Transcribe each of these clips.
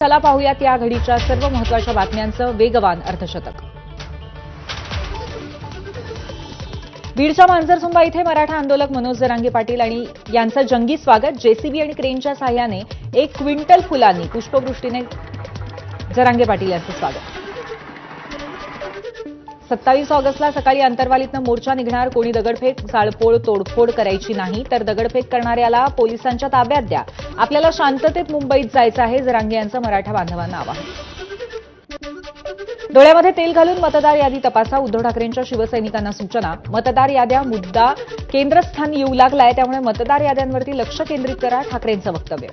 चला पाहूयात या घडीच्या सर्व महत्त्वाच्या बातम्यांचं वेगवान अर्धशतक. बीडच्या मांजरसुंबा इथे मराठा आंदोलक मनोज जरांगे पाटील आणि यांचं जंगी स्वागत. जेसीबी आणि क्रेनच्या सहाय्याने 1 क्विंटल फुलांनी पुष्पवृष्टीने जरांगे पाटील यांचं स्वागत. 27 ऑगस्टला सकाळी अंतरवालीतनं मोर्चा निघणार. कोणी दगडफेक, जाळपोळ, तोडफोड करायची नाही, तर दगडफेक करणाऱ्याला पोलिसांच्या ताब्यात द्या. आपल्याला शांततेत मुंबईत जायचं आहे, जरांगे यांचं मराठा बांधवांना आवाहन. डोळ्यामध्ये तेल घालून मतदार यादी तपासा. उद्धव ठाकरेंच्या शिवसैनिकांना सूचना. मतदार याद्या मुद्दा केंद्रस्थानी येऊ लागलाय, त्यामुळे मतदार याद्यांवरती लक्ष केंद्रित करा, ठाकरेंचं वक्तव्य.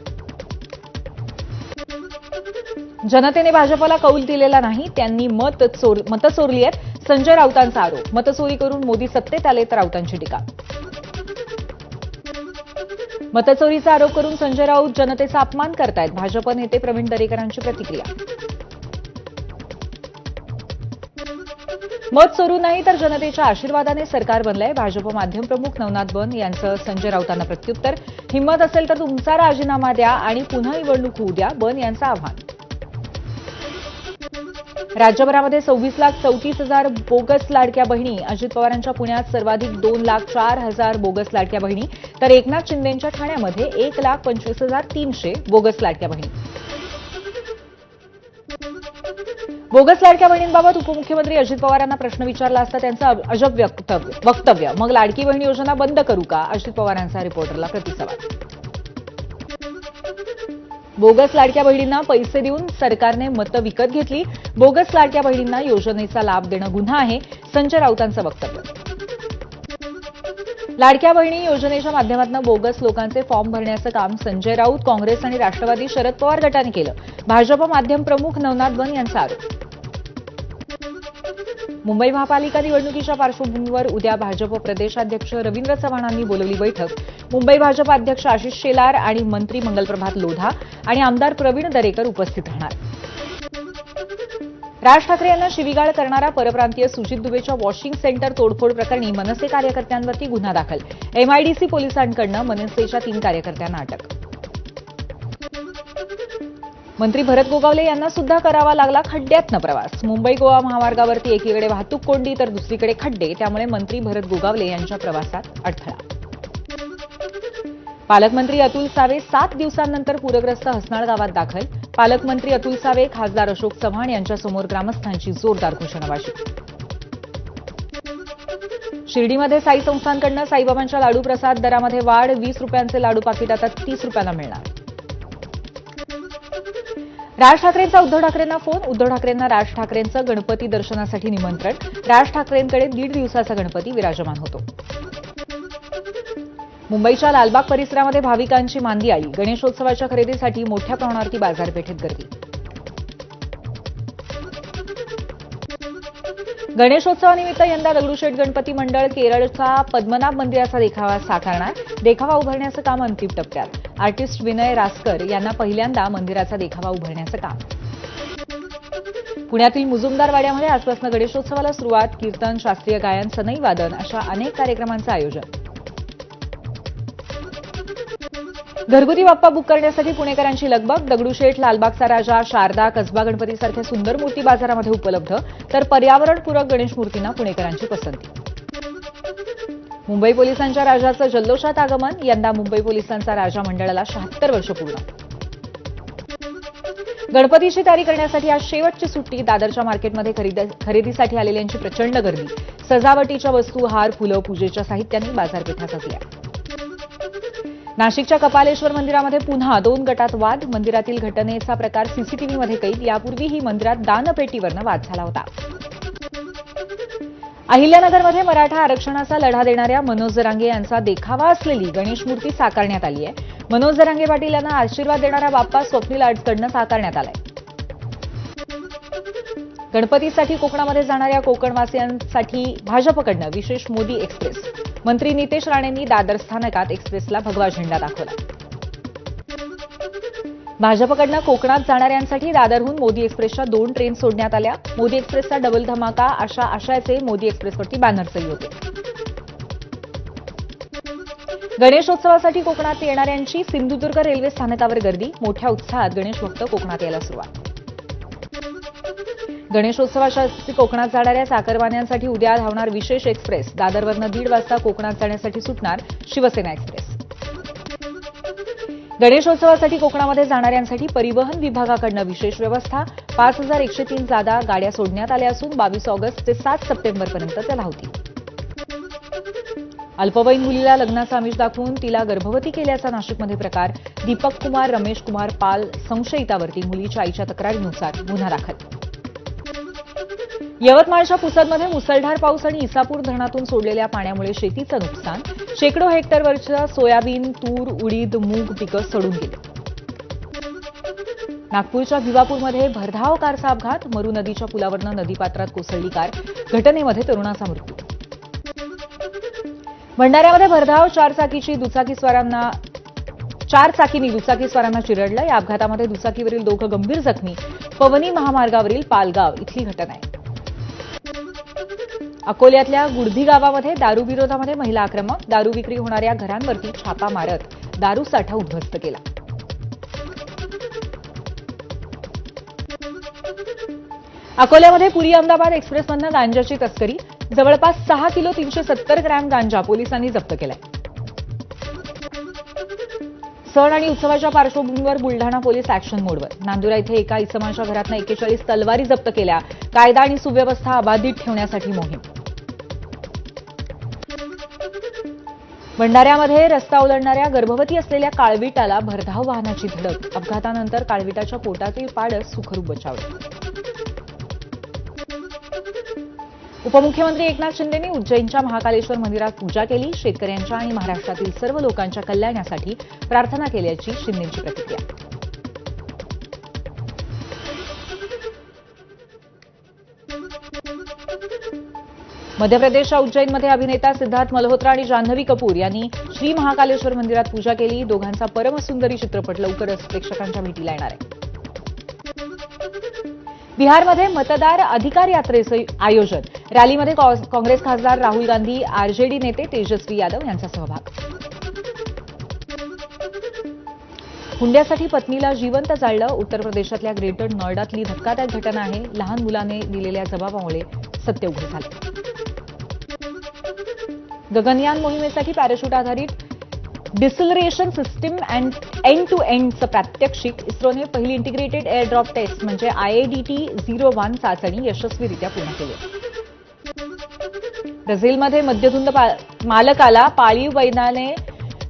जनतेने भाजपला कौल दिलेला नाही, त्यांनी मतं चोरली आहेत, संजय राऊतांचा आरोप. मतचोरी करून मोदी सत्तेत आले तर राऊतांची टीका. मतचोरीचा आरोप करून संजय राऊत जनतेचा अपमान करतायत, भाजप नेते प्रवीण दरेकरांची प्रतिक्रिया. मत चोरू नाही तर जनतेच्या आशीर्वादाने सरकार बनलंय, भाजप माध्यम प्रमुख नवनाथ बन यांचं संजय राऊतांना प्रत्युत्तर. हिंमत असेल तर तुमचा राजीनामा द्या आणि पुन्हा निवडणूक होऊ द्या, बन यांचं आव्हान. राज्यभरामध्ये 26,34,000 बोगस लाडक्या बहिणी. अजित पवारांच्या पुण्यात सर्वाधिक 2,04,000 बोगस लाडक्या बहिणी, तर एकनाथ शिंदेंच्या ठाण्यामध्ये 1,25,300 बोगस लाडक्या बहिणी. बोगस लाडक्या बहिणींबाबत उपमुख्यमंत्री अजित पवारांना प्रश्न विचारला असता त्यांचं अजब वक्तव्य. मग लाडकी बहीण योजना बंद करू का, अजित पवारांचा रिपोर्टरला प्रतिसवाल. बोगस लाडक्या बहिणींना पैसे देऊन सरकारने मतं विकत घेतली. बोगस लाडक्या बहिणींना योजनेचा लाभ देणं गुन्हा आहे, संजय राऊतांचं वक्तव्य. लाडक्या बहिणी योजनेच्या माध्यमातून बोगस लोकांचे फॉर्म भरण्याचं काम संजय राऊत, काँग्रेस आणि राष्ट्रवादी शरद पवार गटाने केलं, भाजप माध्यम प्रमुख नवनाथ बन यांचा आरोप. मुंबई महापालिका निवडणुकीच्या पार्श्वभूमीवर उद्या भाजप प्रदेशाध्यक्ष रवींद्र चव्हाणांनी बोलवली बैठक. मुंबई भाजप अध्यक्ष आशिष शेलार आणि मंत्री मंगलप्रभात लोढा आणि आमदार प्रवीण दरेकर उपस्थित राहणार. राज ठाकरे यांना शिवीगाळ करणारा परप्रांतीय सुजित दुबेच्या वॉशिंग सेंटर तोडफोड प्रकरणी मनसे कार्यकर्त्यांवरती गुन्हा दाखल. एमआयडीसी पोलिसांकडून मनसेच्या 3 कार्यकर्त्यांना अटक. मंत्री भरत गोगावले यांना सुद्धा करावा लागला खड्ड्यातनं प्रवास. मुंबई गोवा महामार्गावरती एकीकडे वाहतूक कोंडी तर दुसरीकडे खड्डे, त्यामुळे मंत्री भरत गोगावले यांच्या प्रवासात अडथळा. पालकमंत्री अतुल सावे 7 दिवसांनंतर पूरग्रस्त हसनाळ गावात दाखल. पालकमंत्री अतुल सावे, खासदार अशोक चव्हाण यांच्यासमोर ग्रामस्थांची जोरदार घोषणाबाजी. शिर्डीमध्ये साई संस्थांकडून साईबाबांच्या लाडू प्रसाद दरामध्ये वाढ. 20 रुपयांचे लाडू पाकिट आता 30 रुपयांना मिळणार. राज ठाकरेंचा उद्धव ठाकरेंना फोन. उद्धव ठाकरेंना राज ठाकरेंचं गणपती दर्शनासाठी निमंत्रण. राज ठाकरेंकडे 1.5 दिवसाचा गणपती विराजमान होतो. मुंबईच्या लालबाग परिसरामध्ये भाविकांची मांदी आली. गणेशोत्सवाच्या खरेदीसाठी मोठ्या प्रमाणावरती बाजारपेठेत गर्दी. गणेशोत्सवानिमित्त यंदा दगडूशेठ गणपती मंडळ केरळचा पद्मनाभ मंदिराचा देखावा साकारणार. देखावा उभारण्याचं काम अंतिम टप्प्यात. आर्टिस्ट विनय रासकर यांना पहिल्यांदा मंदिराचा देखावा उभारण्याचं काम. पुण्यातील मुजुमदार वाड्यामध्ये आजपासून गणेशोत्सवाला सुरुवात. कीर्तन, शास्त्रीय गायन, सनई वादन अशा अनेक कार्यक्रमांचं आयोजन. घरगुती बाप्पा बुक करण्यासाठी पुणेकरांची लगबग. दगडूशेठ, लालबागचा राजा, शारदा, कसबा गणपतीसारख्या सुंदर मूर्ती बाजारामध्ये उपलब्ध, तर पर्यावरणपूरक गणेश मूर्तींना पुणेकरांची पसंती. मुंबई पोलिसांच्या राजाचं जल्लोषात आगमन. यंदा मुंबई पोलिसांचा राजा मंडळाला 76 वर्ष पूर्ण. गणपतीची तयारी करण्यासाठी आज शेवटची सुट्टी. दादरच्या मार्केटमध्ये खरेदीसाठी आलेल्यांची प्रचंड गर्दी. सजावटीच्या वस्तू, हार, फुलं, पूजेच्या साहित्याने बाजारपेठा सजल्या. नाशिकच्या कपालेश्वर मंदिरामध्ये पुन्हा 2 गटात वाद. मंदिरातील घटनेचा प्रकार सीसीटीव्हीमध्ये कैद. यापूर्वीही मंदिरात दानपेटीवरनं वाद झाला होता. अहिल्यानगरमध्ये मराठा आरक्षणाचा लढा देणाऱ्या मनोज जरांगे यांचा देखावा असलेली गणेश मूर्ती साकारण्यात आली आहे. मनोज जरांगे पाटील यांना आशीर्वाद देणारा बाप्पा स्वप्नील आर्ट्सकडून साकारण्यात आलाय. गणपतीसाठी कोकणामध्ये जाणाऱ्या कोकणवासियांसाठी भाजपकडून विशेष मोदी एक्सप्रेस. मंत्री नितेश राणेंनी दादर स्थानकात एक्सप्रेसला भगवा झेंडा दाखवला. भाजपकडून कोकणात जाणाऱ्यांसाठी दादरहून मोदी एक्सप्रेसच्या 2 ट्रेन सोडण्यात आल्या. मोदी एक्सप्रेसचा डबल धमाका अशा आशयाचे मोदी एक्सप्रेसवरती बॅनर्सही होते. गणेशोत्सवासाठी कोकणात येणाऱ्यांची सिंधुदुर्ग रेल्वे स्थानकावर गर्दी. मोठ्या उत्साहात गणेश भक्त कोकणात यायला सुरुवात. गणेशोत्सवासाठी कोकणात जाणाऱ्या चाकरमान्यांसाठी उद्या धावणार विशेष एक्सप्रेस. दादरवरनं 1:30 वाजता कोकणात जाण्यासाठी सुटणार शिवसेना एक्सप्रेस. गणेशोत्सवासाठी कोकणामध्ये जाणाऱ्यांसाठी परिवहन विभागाकडून विशेष व्यवस्था. 5103 जादा गाड्या सोडण्यात आल्या असून 22 ऑगस्ट ते 7 सप्टेंबरपर्यंत त्या धावतील. अल्पवयीन मुलीला लग्नाचं आमिष दाखवून तिला गर्भवती केल्याचा नाशिकमध्ये प्रकार. दीपक कुमार रमेश कुमार पाल संशयितावरती मुलीच्या आईच्या तक्रारीनुसार गुन्हा दाखल. यवतमाळच्या पुसदमध्ये मुसळधार पाऊस आणि इसापूर धरणातून सोडलेल्या पाण्यामुळे शेतीचं नुकसान. शेकडो हेक्टरवरच्या सोयाबीन, तूर, उडीद, मूग पिकं सडून गेली. नागपूरच्या भिवापूरमध्ये भरधाव कारचा अपघात. मरू नदीच्या पुलावरनं नदीपात्रात कोसळली कार. घटनेमध्ये तरुणाचा मृत्यू. भंडाऱ्यामध्ये भरधाव चारचाकीनी दुचाकीस्वारांना चिरडलं. या अपघातामध्ये दुचाकीवरील 2 गंभीर जखमी. पवनी महामार्गावरील पालगाव इथली घटना आहे. अकोल्यातल्या गुडधी गावामध्ये दारू विरोधामध्ये महिला आक्रमक. दारू विक्री होणाऱ्या घरांवरती छापा मारत दारू साठा उद्ध्वस्त केला. अकोल्यामध्ये पुरी अहमदाबाद एक्सप्रेसमधनं गांजाची तस्करी. जवळपास 6 किलो 370 ग्रॅम गांजा पोलिसांनी जप्त केलाय. सण आणि उत्सवाच्या पार्श्वभूमीवर बुलढाणा पोलीस अॅक्शन मोडवर. नांदुरा इथे एका इसमाच्या घरातनं 41 तलवारी जप्त केल्या. कायदा आणि सुव्यवस्था अबाधित ठेवण्यासाठी मोहीम. भंडाऱ्यामध्ये रस्ता ओलांडणाऱ्या गर्भवती असलेल्या काळविटाला भरधाव वाहनाची धडक. अपघातानंतर काळविटाच्या पोटातील पाडस सुखरूप बचावलं. उपमुख्यमंत्री एकनाथ शिंदेंनी उज्जैनच्या महाकालेश्वर मंदिरात पूजा केली. शेतकऱ्यांच्या आणि महाराष्ट्रातील सर्व लोकांच्या कल्याणासाठी प्रार्थना केल्याची शिंदेंची प्रतिक्रिया. मध्य प्रदेशच्या उज्जैनमध्ये अभिनेता सिद्धार्थ मल्होत्रा आणि जान्हवी कपूर यांनी श्री महाकालेश्वर मंदिरात पूजा केली. दोघांचा परमसुंदरी चित्रपट लवकरच प्रेक्षकांच्या भेटीला येणार आहे. बिहारमध्ये मतदार अधिकार यात्रेचं आयोजन. रॅलीमध्ये काँग्रेस खासदार राहुल गांधी, आरजेडी नेते तेजस्वी यादव यांचा सहभाग. हुंड्यासाठी पत्नीला जिवंत जाळलं. उत्तर प्रदेशातल्या ग्रेटर नॉयडातली धक्कादायक घटना आहे. लहान मुलाने दिलेल्या जबाबामुळे सत्य उघड झालं. गगनयान मोहिमेसाठी पॅराशूट आधारित deceleration system and end to एंडचं प्रात्यक्षिक. इस्रोने पहिली इंटिग्रेटेड एअर ड्रॉप टेस्ट म्हणजे IADT-01 चाचणी यशस्वीरित्या पूर्ण केली. ब्राझीलमध्ये मद्यधुंद मालकाला पाळीव बैलाने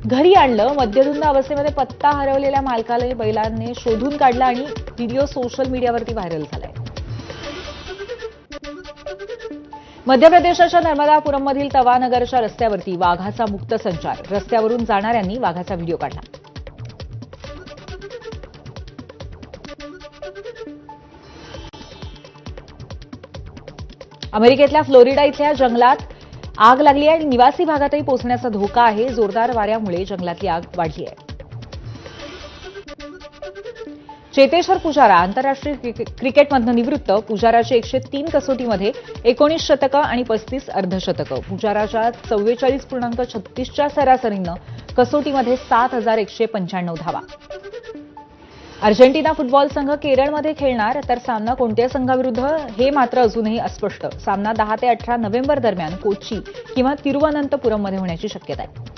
घरी आणलं. मद्यधुंद अवस्थेमध्ये पत्ता हरवलेल्या मालकाला बैलाने शोधून काढला आणि व्हिडिओ सोशल मीडियावरती व्हायरल झालाय. मध्य प्रदेशाच्या नर्मदापुरममधील तवानगरच्या रस्त्यावरती वाघाचा मुक्त संचार. रस्त्यावरून जाणाऱ्यांनी वाघाचा व्हिडिओ काढला. अमेरिकेतल्या फ्लोरिडा इथल्या जंगलात आग लागली आहे आणि निवासी भागातही पोहोचण्याचा धोका आहे. जोरदार वाऱ्यामुळे जंगलातली आग वाढली आहे. चेतेश्वर पुजारा आंतरराष्ट्रीय क्रिकेटमधनं निवृत्त. पुजाराची 103 कसोटीमध्ये 19 शतकं आणि 35 अर्धशतकं. पुजाराच्या 44.36च्या सरासरीनं कसोटीमध्ये 7195 धावा. अर्जेंटिना फुटबॉल संघ केरळमध्ये खेळणार, तर सामना कोणत्या संघाविरुद्ध हे मात्र अजूनही अस्पष्ट. सामना 10 ते 18 नोव्हेंबर दरम्यान कोची किंवा तिरुवनंतपुरममध्ये होण्याची शक्यता आहे.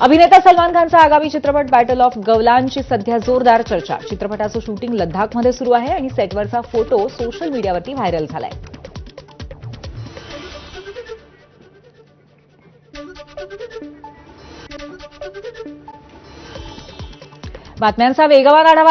अभिनेता सलमान खानचा आगामी चित्रपट बॅटल ऑफ गवलानची सध्या जोरदार चर्चा. चित्रपटाचं शूटिंग लद्दाखमध्ये सुरू आहे आणि सेटवरचा फोटो सोशल मीडियावरती व्हायरल झालाय. बातम्यांचा वेगवान आढावा